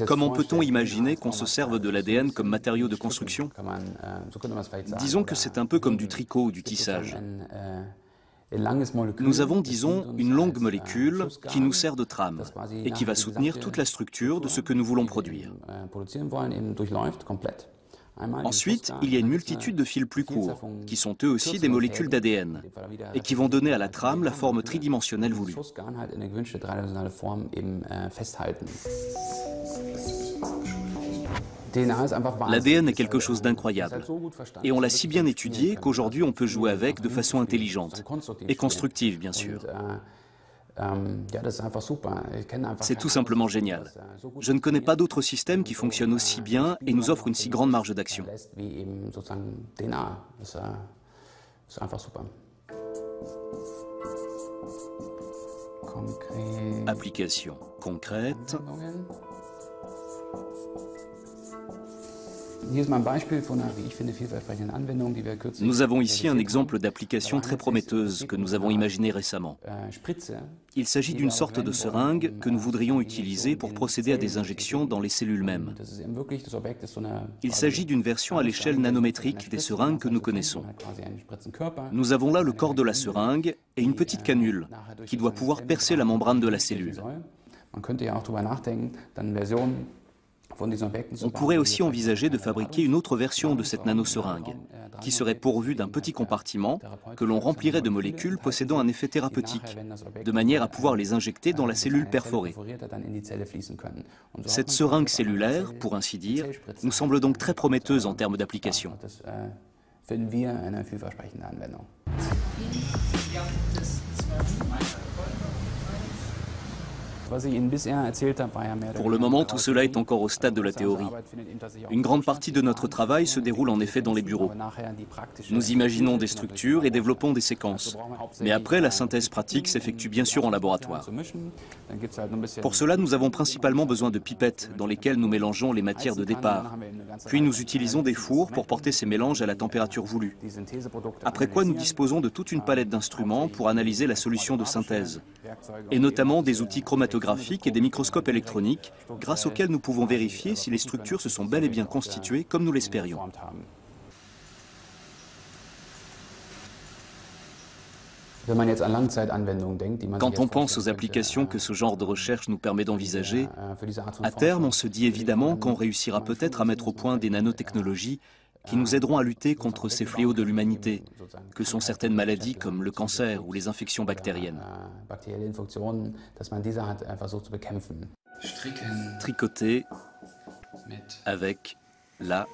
Comment peut-on imaginer qu'on se serve de l'ADN comme matériau de construction? Disons que c'est un peu comme du tricot ou du tissage. Nous avons, disons, une longue molécule qui nous sert de trame et qui va soutenir toute la structure de ce que nous voulons produire. Ensuite, il y a une multitude de fils plus courts, qui sont eux aussi des molécules d'ADN, et qui vont donner à la trame la forme tridimensionnelle voulue. L'ADN est quelque chose d'incroyable, et on l'a si bien étudié qu'aujourd'hui on peut jouer avec de façon intelligente, et constructive bien sûr. C'est tout simplement génial. Je ne connais pas d'autres systèmes qui fonctionnent aussi bien et nous offrent une si grande marge d'action. Application concrète. Nous avons ici un exemple d'application très prometteuse que nous avons imaginée récemment. Il s'agit d'une sorte de seringue que nous voudrions utiliser pour procéder à des injections dans les cellules mêmes. Il s'agit d'une version à l'échelle nanométrique des seringues que nous connaissons. Nous avons là le corps de la seringue et une petite canule qui doit pouvoir percer la membrane de la cellule. On pourrait aussi envisager de fabriquer une autre version de cette nanoseringue, qui serait pourvue d'un petit compartiment que l'on remplirait de molécules possédant un effet thérapeutique, de manière à pouvoir les injecter dans la cellule perforée. Cette seringue cellulaire, pour ainsi dire, nous semble donc très prometteuse en termes d'application. Pour le moment, tout cela est encore au stade de la théorie. Une grande partie de notre travail se déroule en effet dans les bureaux. Nous imaginons des structures et développons des séquences. Mais après, la synthèse pratique s'effectue bien sûr en laboratoire. Pour cela, nous avons principalement besoin de pipettes dans lesquelles nous mélangeons les matières de départ. Puis nous utilisons des fours pour porter ces mélanges à la température voulue. Après quoi, nous disposons de toute une palette d'instruments pour analyser la solution de synthèse. Et notamment des outils chromatographiques et des microscopes électroniques, grâce auxquels nous pouvons vérifier si les structures se sont bel et bien constituées comme nous l'espérions. Quand on pense aux applications que ce genre de recherche nous permet d'envisager, à terme, on se dit évidemment qu'on réussira peut-être à mettre au point des nanotechnologies qui nous aideront à lutter contre ces fléaux de l'humanité, que sont certaines maladies comme le cancer ou les infections bactériennes. Tricoter avec l'ADN.